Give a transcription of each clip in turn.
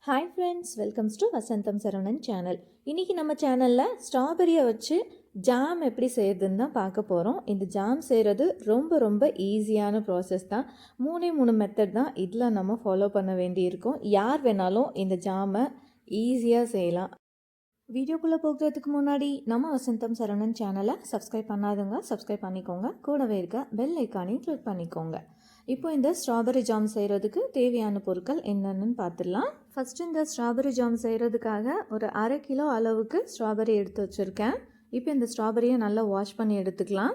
Hi friends, welcomes to Vasantham Saravanan channel. இன்றைக்கி நம்ம சேனலில் ஸ்ட்ராபெரியை வச்சு ஜாம் எப்படி செய்கிறதுன்னு தான் பார்க்க போகிறோம். இந்த ஜாம் செய்கிறது ரொம்ப ரொம்ப ஈஸியான ப்ராசஸ் தான். மூணு மெத்தட் தான் இதில் நம்ம ஃபாலோ பண்ண வேண்டியிருக்கும். யார் வேணாலும் இந்த ஜாமை ஈஸியாக செய்யலாம். வீடியோக்குள்ளே போகிறதுக்கு முன்னாடி நம்ம வசந்தம் சரவணன் சேனலை சப்ஸ்கிரைப் பண்ணாதவங்க சப்ஸ்கிரைப் பண்ணிக்கோங்க. கூடவே இருக்க பெல் ஐக்கானையும் கிளிக் பண்ணிக்கோங்க. இப்போ இந்த ஸ்ட்ராபெரி ஜாம் செய்கிறதுக்கு தேவையான பொருட்கள் என்னென்னு பார்த்துடலாம். ஃபஸ்ட்டு இந்த ஸ்ட்ராபெரி ஜாம் செய்கிறதுக்காக ஒரு 1/2 கிலோ அளவுக்கு ஸ்ட்ராபெரி எடுத்து வச்சுருக்கேன். இப்போ இந்த ஸ்ட்ராபெரியை நல்லா வாஷ் பண்ணி எடுத்துக்கலாம்.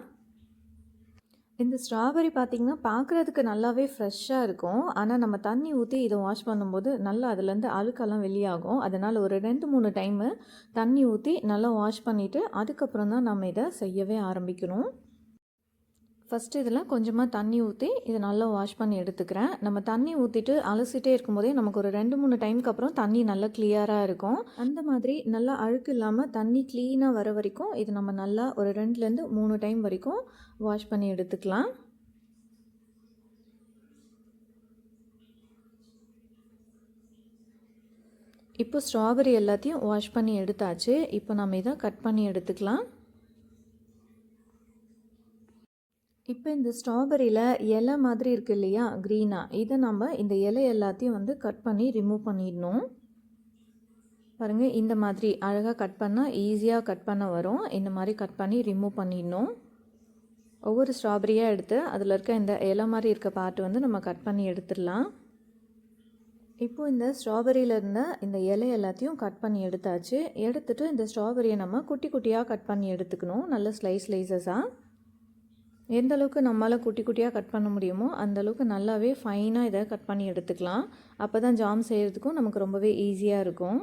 இந்த ஸ்ட்ராபெரி பார்த்திங்கன்னா பார்க்குறதுக்கு நல்லாவே ஃப்ரெஷ்ஷாக இருக்கும். ஆனால் நம்ம தண்ணி ஊற்றி இதை வாஷ் பண்ணும்போது நல்லா அதுலேருந்து அழுக்கெல்லாம் வெளியாகும். அதனால் ஒரு 2-3 டைமு தண்ணி ஊற்றி நல்லா வாஷ் பண்ணிவிட்டு அதுக்கப்புறம் தான் நம்ம இதை செய்யவே ஆரம்பிக்கணும். ஃபஸ்ட்டு இதில் கொஞ்சமாக தண்ணி ஊற்றி இதை நல்லா வாஷ் பண்ணி எடுத்துக்கிறேன். நம்ம தண்ணி ஊற்றிட்டு அலசிட்டே இருக்கும்போதே நமக்கு ஒரு 2-3 டைமுக்கு அப்புறம் தண்ணி நல்லா கிளியராக இருக்கும். அந்த மாதிரி நல்லா அழுக்கு இல்லாமல் தண்ணி க்ளீனாக வர வரைக்கும் இது நம்ம நல்லா ஒரு 2-3 டைம் வரைக்கும் வாஷ் பண்ணி எடுத்துக்கலாம். இப்போ ஸ்ட்ராபெரி எல்லாத்தையும் வாஷ் பண்ணி எடுத்தாச்சு. இப்போ நம்ம இதை கட் பண்ணி எடுத்துக்கலாம். இப்போ இந்த ஸ்ட்ராபெரியில் இலை மாதிரி இருக்குது இல்லையா, க்ரீனாக, இதை நம்ம இந்த இலை எல்லாத்தையும் வந்து கட் பண்ணி ரிமூவ் பண்ணிடணும். பாருங்கள், இந்த மாதிரி அழகாக கட் பண்ணால் ஈஸியாக கட் பண்ண வரும். இந்த மாதிரி கட் பண்ணி ரிமூவ் பண்ணிடணும். ஒவ்வொரு ஸ்ட்ராபெரியாக எடுத்து அதில் இருக்க இந்த இலை மாதிரி இருக்க பார்ட்டு வந்து நம்ம கட் பண்ணி எடுத்துடலாம். இப்போது இந்த ஸ்ட்ராபெரியில் இருந்த இந்த இலை எல்லாத்தையும் கட் பண்ணி எடுத்தாச்சு. எடுத்துகிட்டு இந்த ஸ்ட்ராபெரியை நம்ம குட்டி குட்டியாக கட் பண்ணி எடுத்துக்கணும். நல்ல ஸ்லைஸஸாக. எந்த அளவுக்கு நம்மளால் குட்டி குட்டியாக கட் பண்ண முடியுமோ அந்தளவுக்கு நல்லாவே ஃபைனாக இதை கட் பண்ணி எடுத்துக்கலாம். அப்போ தான் ஜாம் செய்கிறதுக்கும் நமக்கு ரொம்பவே ஈஸியாக இருக்கும்.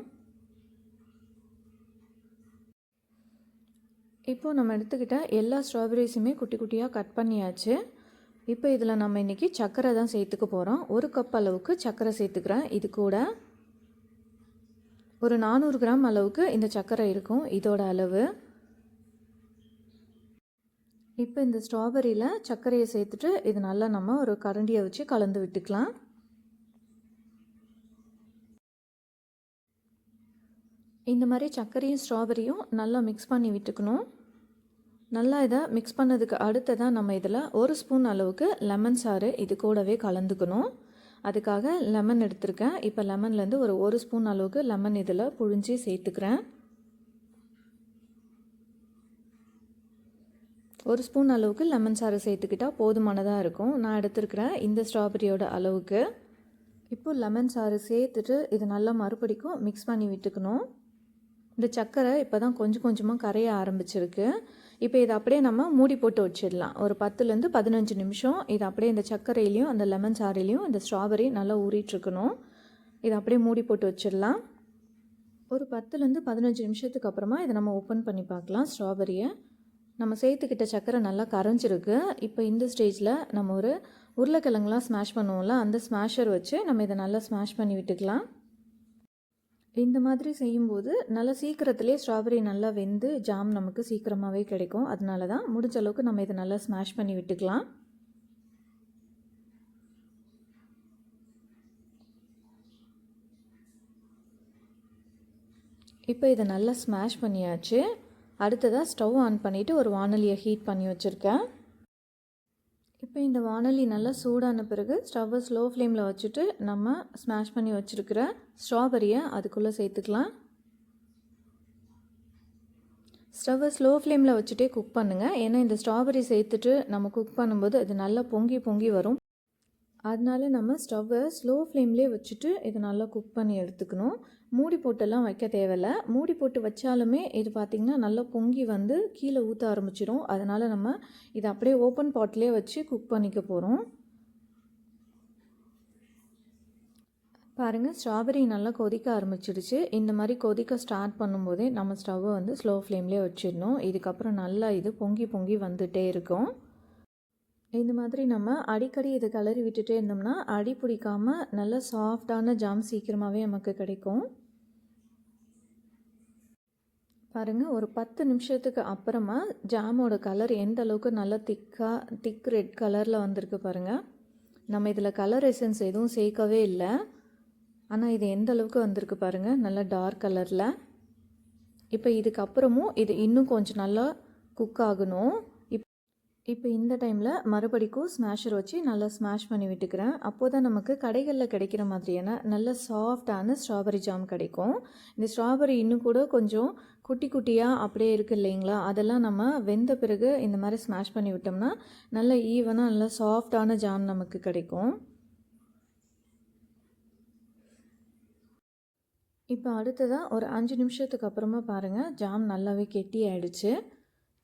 இப்போது நம்ம எடுத்துக்கிட்ட எல்லா ஸ்ட்ராபெரிஸுமே குட்டி குட்டியாக கட் பண்ணியாச்சு. இப்போ இதில் நம்ம இன்றைக்கி சர்க்கரை தான் சேர்த்துக்க போகிறோம். 1 கப் அளவுக்கு சர்க்கரை சேர்த்துக்கிறேன். இது கூட ஒரு 400 கிராம் அளவுக்கு இந்த சர்க்கரை இருக்கும், இதோட அளவு. இப்போ இந்த ஸ்ட்ராபெரியில் சர்க்கரையை சேர்த்துட்டு இது நல்லா நம்ம ஒரு கரண்டியை வச்சு கலந்து விட்டுக்கலாம். இந்த மாதிரி சர்க்கரையும் ஸ்ட்ராபெரியும் நல்லா மிக்ஸ் பண்ணி விட்டுக்கணும். நல்லா இதை மிக்ஸ் பண்ணதுக்கு அடுத்ததான் நம்ம இதில் 1 ஸ்பூன் அளவுக்கு லெமன் சாறு இது கூடவே கலந்துக்கணும். அதுக்காக லெமன் எடுத்திருக்கேன். இப்போ லெமன்லேருந்து ஒரு 1 ஸ்பூன் அளவுக்கு லெமன் இதில் புழிஞ்சி சேர்த்துக்கிறேன். 1 ஸ்பூன் அளவுக்கு லெமன் சாறு சேர்த்துக்கிட்டால் போதுமானதாக இருக்கும். நான் எடுத்துருக்கிறேன் இந்த ஸ்ட்ராபெரியோட அளவுக்கு. இப்போது லெமன் சாறு சேர்த்துட்டு இது நல்லா மறுபடிக்கும் மிக்ஸ் பண்ணி விட்டுக்கணும். இந்த சர்க்கரை இப்போ தான் கொஞ்சம் கொஞ்சமாக கரைய ஆரம்பிச்சிருக்கு. இப்போ இதை அப்படியே நம்ம மூடி போட்டு வச்சிடலாம். ஒரு 10லேருந்து 15 நிமிஷம் இது அப்படியே இந்த சர்க்கரையிலையும் அந்த லெமன் சாறிலையும் இந்த ஸ்ட்ராபெரி நல்லா ஊறிட்டுருக்கணும். இதை அப்படியே மூடி போட்டு வச்சிடலாம். ஒரு 10லேருந்து 15 நிமிஷத்துக்கு அப்புறமா இதை நம்ம ஓப்பன் பண்ணி பார்க்கலாம். ஸ்ட்ராபெரியை நம்ம சேர்த்துக்கிட்ட சர்க்கரை நல்லா கரைஞ்சிருக்கு. இப்போ இந்த ஸ்டேஜில் நம்ம ஒரு உருளைக்கிழங்குலாம் ஸ்மாஷ் பண்ணுவோம்ல, அந்த ஸ்மாஷர் வச்சு நம்ம இதை நல்லா ஸ்மாஷ் பண்ணி விட்டுக்கலாம். இந்த மாதிரி செய்யும்போது நல்லா சீக்கிரத்துலேயே ஸ்ட்ராபெரி நல்லா வெந்து ஜாம் நமக்கு சீக்கிரமாகவே கிடைக்கும். அதனால தான் முடிஞ்ச அளவுக்கு நம்ம இதை நல்லா ஸ்மாஷ் பண்ணி விட்டுக்கலாம். இப்போ இதை நல்லா ஸ்மாஷ் பண்ணியாச்சு. அடுத்ததாக ஸ்டவ் ஆன் பண்ணிவிட்டு ஒரு வானலியை ஹீட் பண்ணி வச்சுருக்கேன். இப்போ இந்த வானலி நல்லா சூடான பிறகு ஸ்டவ்வை ஸ்லோ ஃப்ளேமில் வச்சுட்டு நம்ம ஸ்மாஷ் பண்ணி வச்சுருக்கிற ஸ்ட்ராபெரியை அதுக்குள்ளே சேர்த்துக்கலாம். ஸ்டவ்வை ஸ்லோ ஃப்ளேமில் வச்சுட்டே குக் பண்ணுங்கள். ஏன்னா இந்த ஸ்ட்ராபெரி சேர்த்துட்டு நம்ம குக் பண்ணும்போது அது நல்லா பொங்கி பொங்கி வரும். அதனால நம்ம ஸ்டவ்வை ஸ்லோ ஃப்ளேம்லேயே வச்சுட்டு இதை நல்லா குக் பண்ணி எடுத்துக்கணும். மூடி போட்டெல்லாம் வைக்க தேவையில்லை. மூடி போட்டு வச்சாலுமே இது பார்த்திங்கன்னா நல்லா பொங்கி வந்து கீழே ஊற்ற ஆரம்பிச்சிடும். அதனால் நம்ம இதை அப்படியே ஓப்பன் பாட்லேயே வச்சு குக் பண்ணிக்க போகிறோம். பாருங்கள், ஸ்ட்ராபெரி நல்லா கொதிக்க ஆரம்பிச்சிடுச்சு. இந்த மாதிரி கொதிக்க ஸ்டார்ட் பண்ணும்போதே நம்ம ஸ்டவ்வை வந்து ஸ்லோ ஃப்ளேம்லேயே வச்சிடணும். இதுக்கப்புறம் நல்லா இது பொங்கி பொங்கி வந்துகிட்டே இருக்கும். இந்த மாதிரி நம்ம அடிக்கடி இதை கிளறி விட்டுட்டே இருந்தோம்னா அடி பிடிக்காமல் நல்ல சாஃப்டான ஜாம் சீக்கிரமாகவே நமக்கு கிடைக்கும். பாருங்கள், ஒரு 10 நிமிஷத்துக்கு அப்புறமா ஜாமோட கலர் எந்த அளவுக்கு நல்லா திக் ரெட் கலரில் வந்திருக்கு பாருங்கள். நம்ம இதில் கலர் எசன்ஸ் எதுவும் சேர்க்கவே இல்லை. ஆனால் இது எந்த அளவுக்கு வந்திருக்கு பாருங்கள், நல்லா டார்க் கலரில். இப்போ இதுக்கப்புறமும் இது இன்னும் கொஞ்சம் நல்லா குக் ஆகணும். இப்போ இந்த டைமில் மறுபடிக்கும் ஸ்மாஷர் வச்சு நல்லா ஸ்மாஷ் பண்ணி விட்டுக்கிறேன். அப்போது தான் நமக்கு கடைகளில் கிடைக்கிற மாதிரியான நல்ல சாஃப்டான ஸ்ட்ராபெரி ஜாம் கிடைக்கும். இந்த ஸ்ட்ராபெரி இன்னும் கூட கொஞ்சம் குட்டி குட்டியாக அப்படியே இருக்குது இல்லைங்களா, அதெல்லாம் நம்ம வெந்த பிறகு இந்த மாதிரி ஸ்மாஷ் பண்ணி விட்டோம்னா நல்ல ஈவனாக நல்ல சாஃப்டான ஜாம் நமக்கு கிடைக்கும். இப்போ அடுத்ததாக ஒரு 5 நிமிஷத்துக்கு அப்புறமா பாருங்கள், ஜாம் நல்லாவே கெட்டி ஆயிடுச்சு.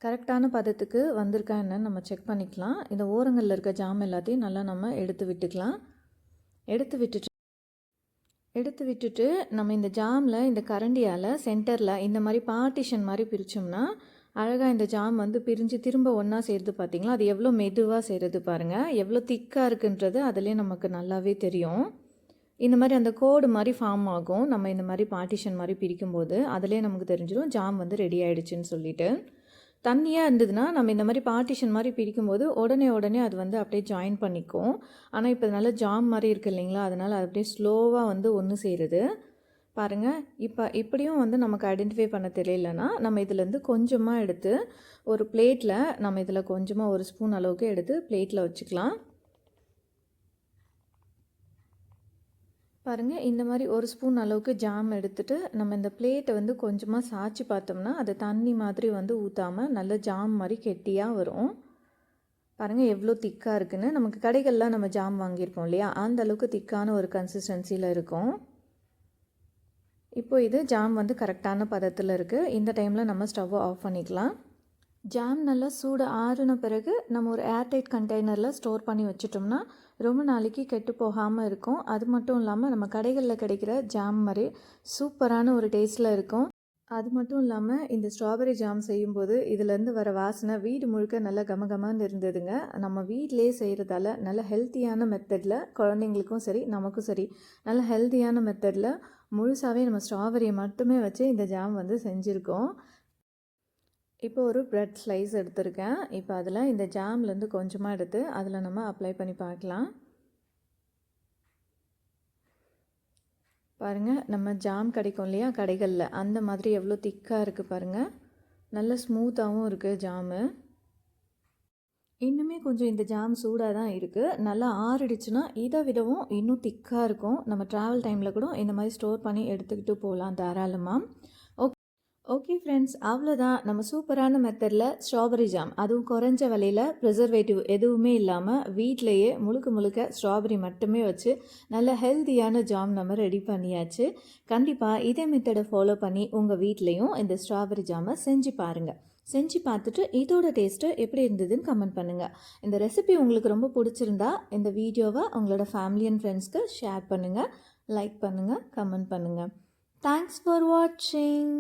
கரெக்டான பதத்துக்கு வந்திருக்கா என்னன்னு நம்ம செக் பண்ணிக்கலாம். இந்த ஓரங்களில் இருக்க ஜாம் எல்லாத்தையும் நல்லா நம்ம எடுத்து விட்டுக்கலாம். எடுத்து விட்டுட்டு நம்ம இந்த ஜாமில் இந்த கரண்டியால் சென்டரில் இந்த மாதிரி பார்ட்டிஷன் மாதிரி பிரித்தோம்னா அழகாக இந்த ஜாம் வந்து பிரிஞ்சு திரும்ப ஒன்றா சேர்த்து பார்த்திங்களா, அது எவ்வளோ மெதுவாக செய்கிறது பாருங்கள், எவ்வளோ திக்காக இருக்குன்றது அதுலேயே நமக்கு நல்லாவே தெரியும். இந்த மாதிரி அந்த கோடு மாதிரி ஃபார்ம் ஆகும். நம்ம இந்த மாதிரி பார்ட்டிஷன் மாதிரி பிரிக்கும்போது அதிலே நமக்கு தெரிஞ்சிடும் ஜாம் வந்து ரெடி ஆகிடுச்சின்னு சொல்லிட்டு. தண்ணியாக இருந்ததுன்னா நம்ம இந்த மாதிரி பார்ட்டிஷன் மாதிரி பிரிக்கும்போது உடனே அது வந்து அப்படியே ஜாயின் பண்ணிக்கும். ஆனால் இப்போ நல்லா ஜாம் மாதிரி இருக்குது இல்லைங்களா, அதனால் அது அப்படியே ஸ்லோவாக வந்து ஒன்று சேருது பாருங்கள். இப்போ இப்படியும் வந்து நமக்கு ஐடென்டிஃபை பண்ண தெரியலனா நம்ம இதிலேருந்து கொஞ்சமாக எடுத்து ஒரு பிளேட்டில் நம்ம இதில் கொஞ்சமாக 1 ஸ்பூன் அளவுக்கு எடுத்து பிளேட்டில் வச்சுக்கலாம். பாருங்கள், இந்த மாதிரி 1 ஸ்பூன் அளவுக்கு ஜாம் எடுத்துகிட்டு நம்ம இந்த பிளேட்டை வந்து கொஞ்சமாக சாய்ச்சி பார்த்தோம்னா அது தண்ணி மாதிரி வந்து ஊற்றாமல் நல்ல ஜாம் மாதிரி கெட்டியாக வரும். பாருங்கள் எவ்வளோ திக்காக இருக்குன்னு. நமக்கு கடைகளில் நம்ம ஜாம் வாங்கியிருப்போம் இல்லையா, அந்த அளவுக்கு திக்கான ஒரு கன்சிஸ்டன்சியில் இருக்கும். இப்போ இது ஜாம் வந்து கரெக்டான பதத்தில் இருக்குது. இந்த டைமில் நம்ம ஸ்டவ்வை ஆஃப் பண்ணிக்கலாம். ஜாம் நல்லா சூடு ஆறின பிறகு நம்ம ஒரு ஏர்டைட் கண்டெய்னரில் ஸ்டோர் பண்ணி வச்சிட்டோம்னா ரொம்ப நாளைக்கு கெட்டு போகாமல் இருக்கும். அது மட்டும் இல்லாமல் நம்ம கடைகளில் கிடைக்கிற ஜாம் மாதிரி சூப்பரான ஒரு டேஸ்ட்டில் இருக்கும். அது மட்டும் இல்லாமல் இந்த ஸ்ட்ராபெரி ஜாம் செய்யும்போது இதிலேருந்து வர வாசனை வீடு முழுக்க நல்லா கமகமான்னு இருந்ததுங்க. நம்ம வீட்டிலே செய்கிறதால நல்ல ஹெல்த்தியான மெத்தடில் குழந்தைங்களுக்கும் சரி நமக்கும் சரி நல்ல ஹெல்த்தியான மெத்தடில் முழுசாகவே நம்ம ஸ்ட்ராபெரியை மட்டுமே வச்சு இந்த ஜாம் வந்து செஞ்சுருக்கோம். இப்போ ஒரு ப்ரெட் ஸ்லைஸ் எடுத்திருக்கேன். இப்போ அதில் இந்த ஜாம்லேருந்து கொஞ்சமாக எடுத்து அதில் நம்ம அப்ளை பண்ணி பார்க்கலாம். பாருங்கள், நம்ம ஜாம் கிடைக்கும் இல்லையா கடைகளில், அந்த மாதிரி எவ்வளோ திக்காக இருக்குது பாருங்கள். நல்ல ஸ்மூத்தாகவும் இருக்குது ஜாமு. இன்னுமே கொஞ்சம் இந்த ஜாம் சூடாக தான் இருக்குது. நல்லா ஆறிடுச்சுன்னா இதை விடவும் இன்னும் திக்காக இருக்கும். நம்ம ட்ராவல் டைமில் கூட இந்த மாதிரி ஸ்டோர் பண்ணி எடுத்துக்கிட்டு போகலாம் தாராளமாக. ஓகே ஃப்ரெண்ட்ஸ், அவ்வளோதான். நம்ம சூப்பரான மெத்தடில் ஸ்ட்ராபெரி ஜாம், அதுவும் குறைஞ்ச விலையில் ப்ரிசர்வேட்டிவ் எதுவுமே இல்லாமல் வீட்டிலையே முழுக்க ஸ்ட்ராபெரி மட்டுமே வச்சு நல்ல ஹெல்த்தியான ஜாம் நம்ம ரெடி பண்ணியாச்சு. கண்டிப்பாக இதே மெத்தடை ஃபாலோ பண்ணி உங்கள் வீட்லேயும் இந்த ஸ்ட்ராபெரி ஜாமை செஞ்சு பாருங்கள். செஞ்சு பார்த்துட்டு இதோட டேஸ்ட்டு எப்படி இருந்ததுன்னு கமெண்ட் பண்ணுங்கள். இந்த ரெசிபி உங்களுக்கு ரொம்ப பிடிச்சிருந்தா இந்த வீடியோவை உங்களோட ஃபேமிலி அண்ட் ஃப்ரெண்ட்ஸ்க்கு ஷேர் பண்ணுங்கள், லைக் பண்ணுங்கள், கமெண்ட் பண்ணுங்கள். தேங்க்ஸ் ஃபார் வாட்சிங்.